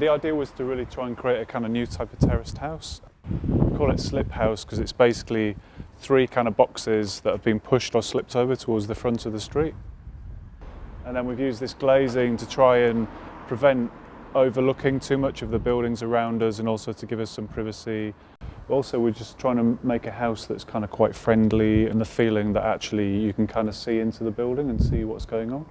The idea was to really try and create a kind of new type of terraced house. We call it slip house because it's basically 3 kind of boxes that have been pushed or slipped over towards the front of the street. And then we've used this glazing to try and prevent overlooking too much of the buildings around us, and also to give us some privacy. Also, we're just trying to make a house that's kind of quite friendly, and the feeling that actually you can kind of see into the building and see what's going on.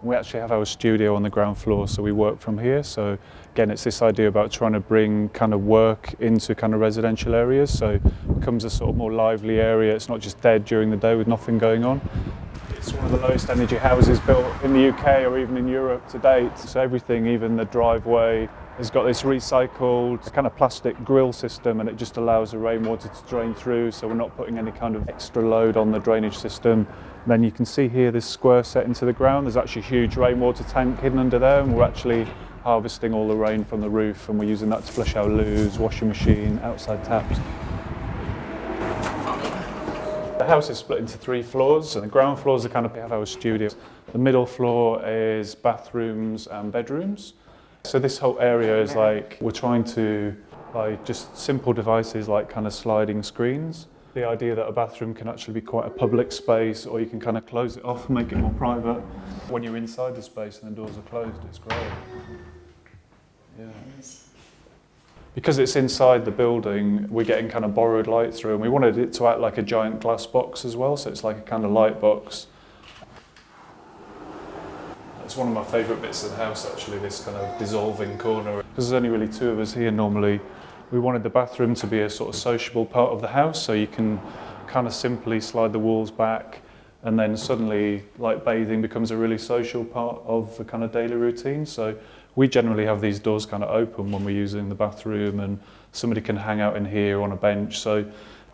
We actually have our studio on the ground floor, so we work from here. So again, it's this idea about trying to bring kind of work into kind of residential areas, so it becomes a sort of more lively area. It's not just dead during the day with nothing going on. It's one of the lowest energy houses built in the UK or even in Europe to date. So everything, even the driveway, has got this recycled kind of plastic grill system, and it just allows the rainwater to drain through, so we're not putting any kind of extra load on the drainage system. And then you can see here this square set into the ground. There's actually a huge rainwater tank hidden under there, and we're actually harvesting all the rain from the roof, and we're using that to flush our loos, washing machine, outside taps. The house is split into 3 floors, and the ground floor is the kind of we have our studio. The middle floor is bathrooms and bedrooms. So this whole area is like, we're trying to, by just simple devices like kind of sliding screens, the idea that a bathroom can actually be quite a public space, or you can kind of close it off and make it more private. When you're inside the space and the doors are closed, it's great. Yeah. Because it's inside the building, we're getting kind of borrowed light through, and we wanted it to act like a giant glass box as well, so it's like a kind of light box. It's one of my favourite bits of the house actually, this kind of dissolving corner. Because there's only really 2 of us here normally, we wanted the bathroom to be a sort of sociable part of the house, so you can kind of simply slide the walls back, and then suddenly like bathing becomes a really social part of the kind of daily routine. So we generally have these doors kind of open when we're using the bathroom, and somebody can hang out in here on a bench. So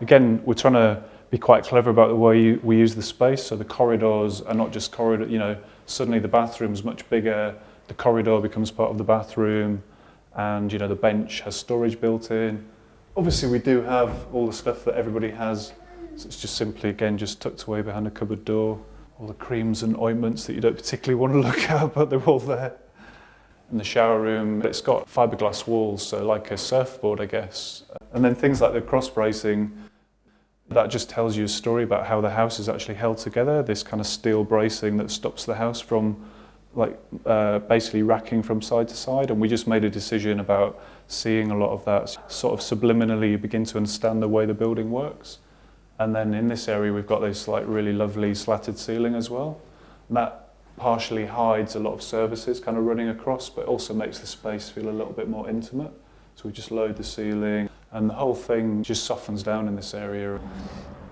again, we're trying to be quite clever about the way we use the space. So the corridors are not just corridor, you know, suddenly the bathroom's much bigger, the corridor becomes part of the bathroom, and you know, the bench has storage built in. Obviously we do have all the stuff that everybody has, so it's just simply, again, just tucked away behind a cupboard door. All the creams and ointments that you don't particularly want to look at, but they're all there. In the shower room, it's got fiberglass walls, so like a surfboard, I guess. And then things like the cross bracing, that just tells you a story about how the house is actually held together. This kind of steel bracing that stops the house from like basically racking from side to side. And we just made a decision about seeing a lot of that. Sort of subliminally, you begin to understand the way the building works. And then in this area, we've got this like really lovely slatted ceiling as well. And that partially hides a lot of services kind of running across, but also makes the space feel a little bit more intimate. So we just load the ceiling, and the whole thing just softens down in this area.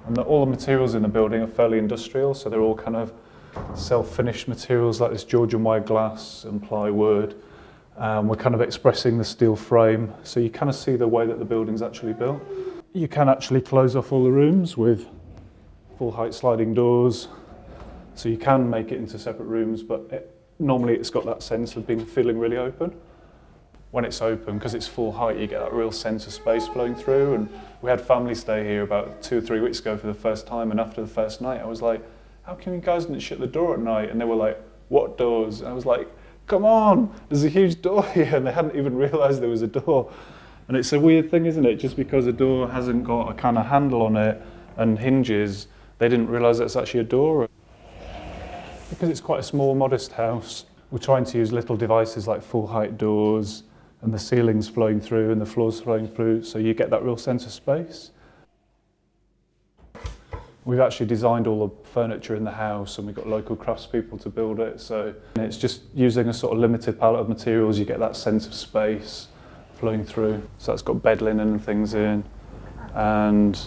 And all the materials in the building are fairly industrial, so they're all kind of self-finished materials like this Georgian wire glass and plywood. We're kind of expressing the steel frame, so you kind of see the way that the building's actually built. You can actually close off all the rooms with full height sliding doors, so you can make it into separate rooms, but normally it's got that sense of feeling really open. When it's open, because it's full height, you get that real sense of space flowing through. And we had family stay here about 2 or 3 weeks ago for the first time, and after the first night I was like, how come you guys didn't shut the door at night? And they were like, what doors? And I was like, come on, there's a huge door here, and they hadn't even realised there was a door. And it's a weird thing, isn't it? Just because a door hasn't got a kind of handle on it and hinges, they didn't realise it's actually a door. Because it's quite a small, modest house, we're trying to use little devices like full height doors, and the ceiling's flowing through and the floor's flowing through, so you get that real sense of space. We've actually designed all the furniture in the house, and we've got local craftspeople to build it, so it's just using a sort of limited palette of materials, you get that sense of space flowing through. So that's got bed linen and things in, and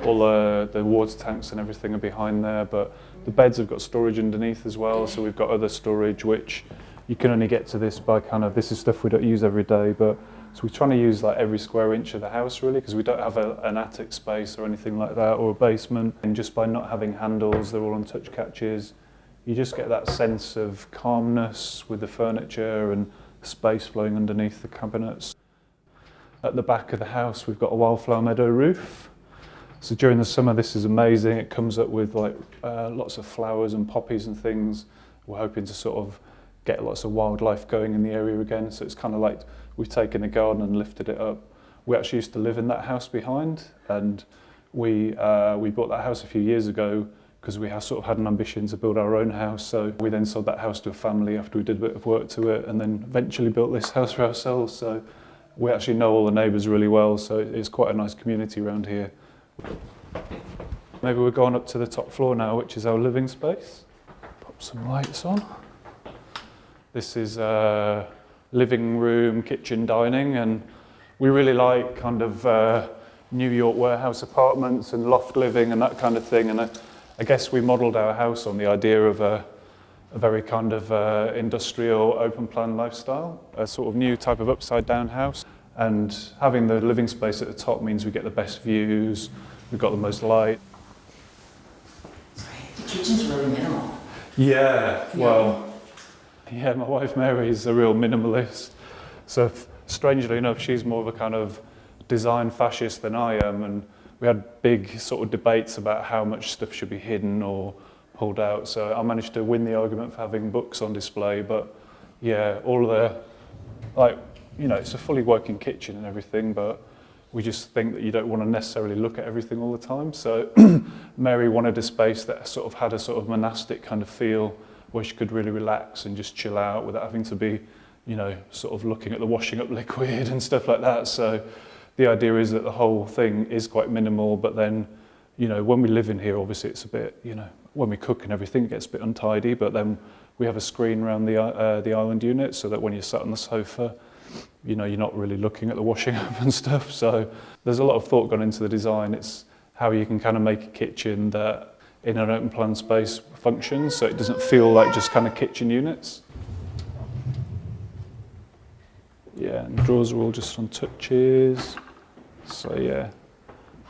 all the water tanks and everything are behind there, but the beds have got storage underneath as well, so we've got other storage which you can only get to this by kind of, this is stuff we don't use every day, but so we're trying to use like every square inch of the house really, because we don't have an attic space or anything like that, or a basement. And just by not having handles, they're all on touch catches, you just get that sense of calmness with the furniture and space flowing underneath the cabinets. At the back of the house, we've got a Wildflower Meadow roof. So during the summer, this is amazing. It comes up with like lots of flowers and poppies and things. We're hoping to sort of get lots of wildlife going in the area again. So it's kind of like we've taken the garden and lifted it up. We actually used to live in that house behind, and we bought that house a few years ago because we sort of had an ambition to build our own house. So we then sold that house to a family after we did a bit of work to it, and then eventually built this house for ourselves. So we actually know all the neighbours really well, so it's quite a nice community around here. Maybe we're going up to the top floor now, which is our living space. Pop some lights on. This is living room, kitchen, dining, and we really like kind of New York warehouse apartments and loft living and that kind of thing. And I guess we modelled our house on the idea of a very kind of industrial open plan lifestyle, a sort of new type of upside down house. And having the living space at the top means we get the best views, we've got the most light. The kitchen's really minimal. Yeah, well, yeah, my wife Mary is a real minimalist. So strangely enough, she's more of a kind of design fascist than I am, and we had big sort of debates about how much stuff should be hidden or pulled out. So I managed to win the argument for having books on display, but yeah, all the, like, you know, it's a fully working kitchen and everything, but we just think that you don't want to necessarily look at everything all the time. So Mary wanted a space that sort of had a sort of monastic kind of feel where she could really relax and just chill out without having to be, you know, sort of looking at the washing up liquid and stuff like that. So the idea is that the whole thing is quite minimal, but then, you know, when we live in here, obviously it's a bit, you know, when we cook and everything, it gets a bit untidy, but then we have a screen around the island unit so that when you're sat on the sofa, you know, you're not really looking at the washing up and stuff. So there's a lot of thought gone into the design. It's how you can kind of make a kitchen that in an open plan space functions, so it doesn't feel like just kind of kitchen units. Yeah, and drawers are all just on touches. So yeah,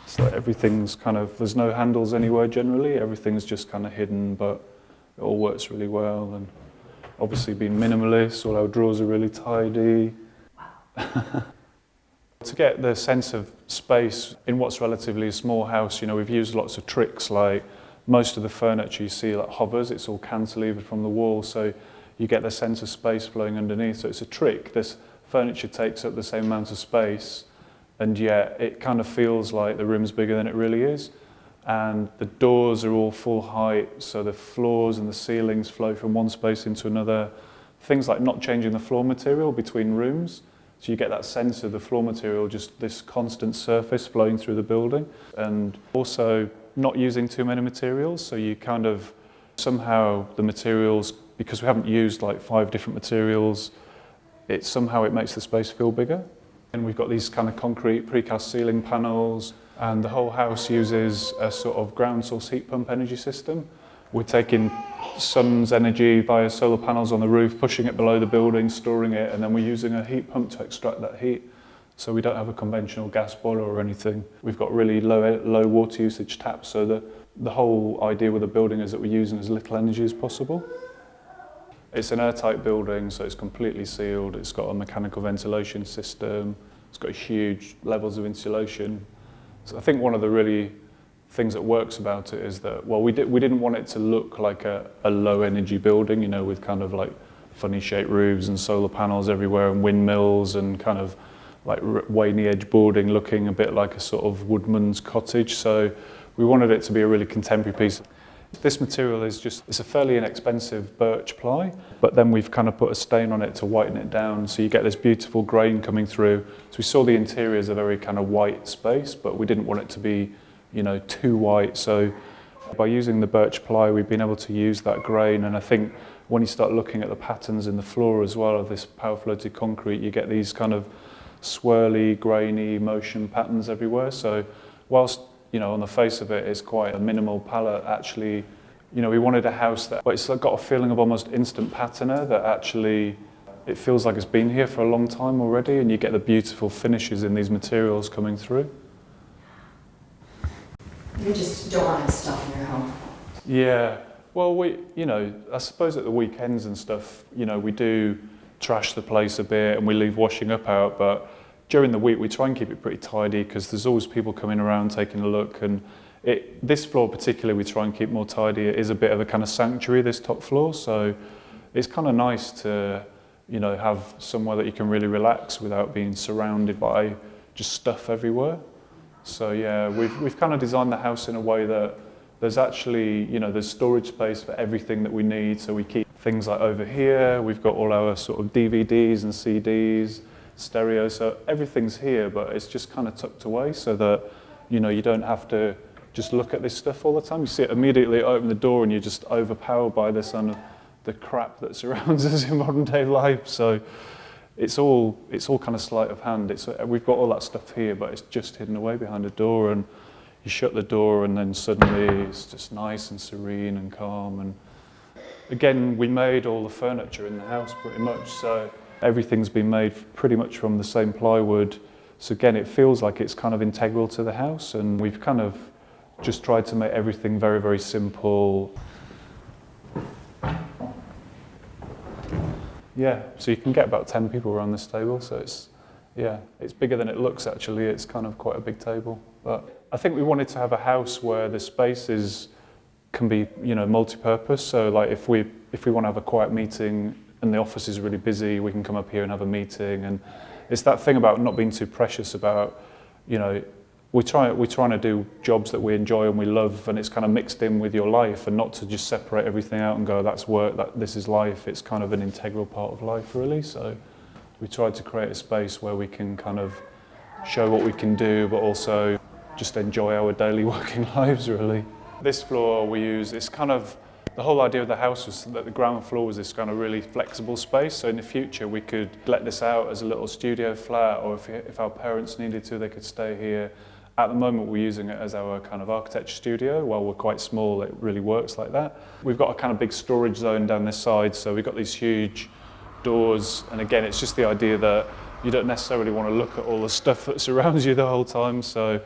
so everything's kind of, there's no handles anywhere generally, everything's just kind of hidden, but it all works really well. And obviously being minimalist, all our drawers are really tidy. Wow. To get the sense of space in what's relatively a small house, you know, we've used lots of tricks, like most of the furniture you see like hovers, it's all cantilevered from the wall, so you get the sense of space flowing underneath. So it's a trick. This furniture takes up the same amount of space, and yet it kind of feels like the room's bigger than it really is. And the doors are all full height, so the floors and the ceilings flow from one space into another. Things like not changing the floor material between rooms, so you get that sense of the floor material, just this constant surface flowing through the building. And also not using too many materials, so you kind of, somehow the materials, because we haven't used like 5 different materials, somehow it makes the space feel bigger. And we've got these kind of concrete precast ceiling panels, and the whole house uses a sort of ground source heat pump energy system. We're taking sun's energy via solar panels on the roof, pushing it below the building, storing it, and then we're using a heat pump to extract that heat. So we don't have a conventional gas boiler or anything. We've got really low water usage taps, so the whole idea with the building is that we're using as little energy as possible. It's an airtight building, so it's completely sealed. It's got a mechanical ventilation system. It's got huge levels of insulation. So I think one of the really things that works about it is that, well, we didn't want it to look like a low energy building, you know, with kind of like funny shaped roofs and solar panels everywhere and windmills and kind of like waney edge boarding looking a bit like a sort of woodman's cottage. So we wanted it to be a really contemporary piece. This material is it's a fairly inexpensive birch ply, but then we've kind of put a stain on it to whiten it down, so you get this beautiful grain coming through. So we saw the interior as a very kind of white space, but we didn't want it to be, you know, too white. So by using the birch ply, we've been able to use that grain, and I think when you start looking at the patterns in the floor as well of this power floated concrete, you get these kind of swirly, grainy motion patterns everywhere. So whilst, you know, on the face of it, it's quite a minimal palette. Actually, you know, we wanted a house that, but it's got a feeling of almost instant patina, that actually it feels like it's been here for a long time already, and you get the beautiful finishes in these materials coming through. You just don't want stuff in your home. Yeah, well, you know, I suppose at the weekends and stuff, you know, we do trash the place a bit and we leave washing up out, but during the week we try and keep it pretty tidy because there's always people coming around taking a look, and this floor particularly we try and keep more tidy. It is a bit of a kind of sanctuary, this top floor, so it's kind of nice to, you know, have somewhere that you can really relax without being surrounded by just stuff everywhere. So yeah, we've kind of designed the house in a way that there's actually, you know, there's storage space for everything that we need. So we keep things like over here, we've got all our sort of DVDs and CDs, stereo, so everything's here, but it's just kind of tucked away so that, you know, you don't have to just look at this stuff all the time. You see it immediately, open the door, and you're just overpowered by this and the crap that surrounds us in modern day life. So it's all kind of sleight of hand. We've got all that stuff here, but it's just hidden away behind a door, and you shut the door, and then suddenly it's just nice and serene and calm. And again, we made all the furniture in the house pretty much, so everything's been made pretty much from the same plywood. So again, it feels like it's kind of integral to the house, and we've kind of just tried to make everything very, very simple. Yeah, so you can get about 10 people around this table, so it's bigger than it looks actually. It's kind of quite a big table. But I think we wanted to have a house where the spaces can be, you know, multi-purpose. So like if we want to have a quiet meeting and the office is really busy, we can come up here and have a meeting. And it's that thing about not being too precious about, you know, we're trying to do jobs that we enjoy and we love, and it's kind of mixed in with your life, and not to just separate everything out and go, that's work, this is life. It's kind of an integral part of life, really. So we tried to create a space where we can kind of show what we can do, but also just enjoy our daily working lives, really. This floor we use, it's kind of, the whole idea of the house was that the ground floor was this kind of really flexible space, so in the future we could let this out as a little studio flat, or if our parents needed to, they could stay here. At the moment we're using it as our kind of architecture studio. While we're quite small, it really works like that. We've got a kind of big storage zone down this side, so we've got these huge doors, and again it's just the idea that you don't necessarily want to look at all the stuff that surrounds you the whole time, so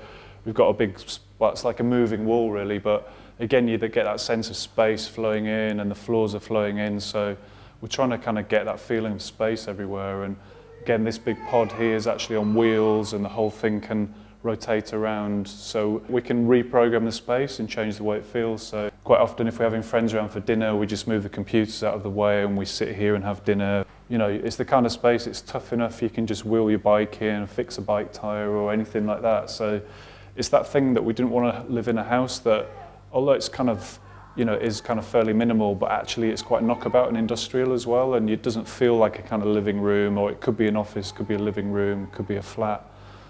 we've got a big, well, it's like a moving wall really, but again you get that sense of space flowing in, and the floors are flowing in, so we're trying to kind of get that feeling of space everywhere. And again, this big pod here is actually on wheels, and the whole thing can rotate around, so we can reprogram the space and change the way it feels. So quite often if we're having friends around for dinner, we just move the computers out of the way and we sit here and have dinner. You know, it's the kind of space, it's tough enough, you can just wheel your bike here and fix a bike tire or anything like that. So it's that thing that we didn't want to live in a house that, although it's kind of, you know, is kind of fairly minimal, but actually it's quite knockabout and industrial as well, and it doesn't feel like a kind of living room, or it could be an office, could be a living room, could be a flat.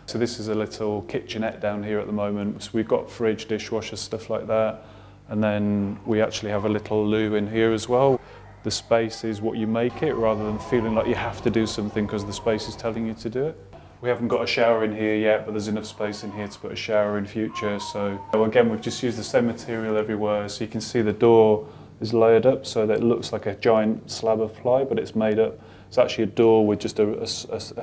So this is a little kitchenette down here at the moment. So we've got fridge, dishwasher, stuff like that. And then we actually have a little loo in here as well. The space is what you make it, rather than feeling like you have to do something because the space is telling you to do it. We haven't got a shower in here yet, but there's enough space in here to put a shower in future. So again, we've just used the same material everywhere. So you can see the door is layered up so that it looks like a giant slab of ply, but it's made up. It's actually a door with just a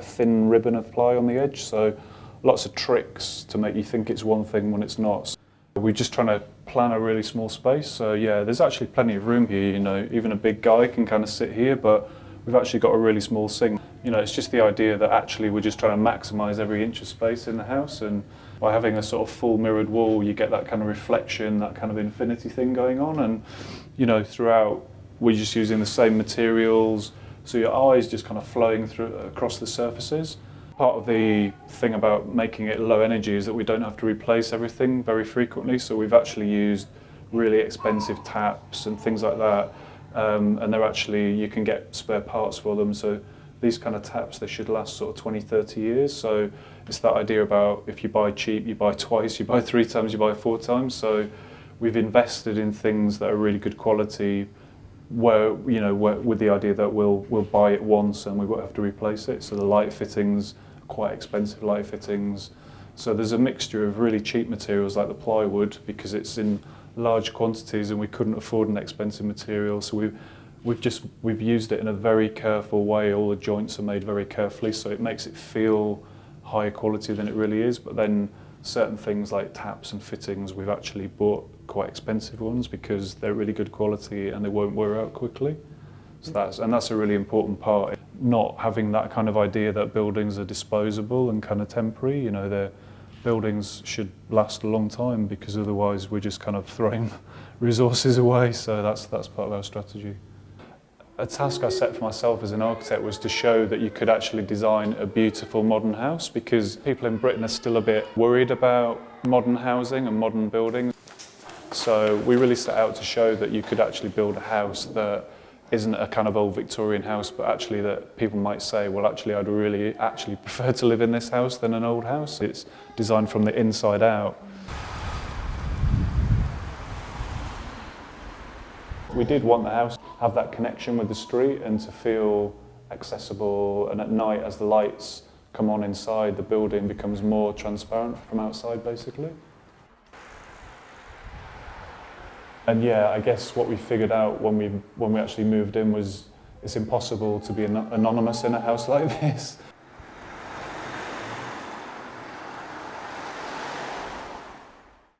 thin ribbon of ply on the edge. So lots of tricks to make you think it's one thing when it's not. We're just trying to plan a really small space. So yeah, there's actually plenty of room here, you know, even a big guy can kind of sit here, but we've actually got a really small sink. You know, it's just the idea that actually we're just trying to maximize every inch of space in the house, and by having a sort of full mirrored wall, you get that kind of reflection, that kind of infinity thing going on. And, you know, throughout, we're just using the same materials, so your eye's just kind of flowing through across the surfaces. Part of the thing about making it low energy is that we don't have to replace everything very frequently, so we've actually used really expensive taps and things like that, and they're actually, you can get spare parts for them, so these kind of taps, they should last sort of 20, 30 years, so it's that idea about if you buy cheap, you buy twice, you buy 3 times, you buy 4 times, so we've invested in things that are really good quality, where, you know, with the idea that we'll buy it once and we won't have to replace it. So the light fittings, quite expensive light fittings. So there's a mixture of really cheap materials like the plywood, because it's in large quantities and we couldn't afford an expensive material. So we've used it in a very careful way. All the joints are made very carefully, so it makes it feel higher quality than it really is. But then certain things like taps and fittings, we've actually bought quite expensive ones because they're really good quality and they won't wear out quickly. So that's a really important part. Not having that kind of idea that buildings are disposable and kind of temporary. You know, their buildings should last a long time, because otherwise we're just kind of throwing resources away. So that's part of our strategy. A task I set for myself as an architect was to show that you could actually design a beautiful modern house, because people in Britain are still a bit worried about modern housing and modern buildings. So we really set out to show that you could actually build a house that isn't a kind of old Victorian house, but actually that people might say, well, actually, I'd really actually prefer to live in this house than an old house. It's designed from the inside out. We did want the house to have that connection with the street and to feel accessible, and at night as the lights come on inside, the building becomes more transparent from outside, basically. And yeah, I guess what we figured out when we actually moved in was it's impossible to be anonymous in a house like this.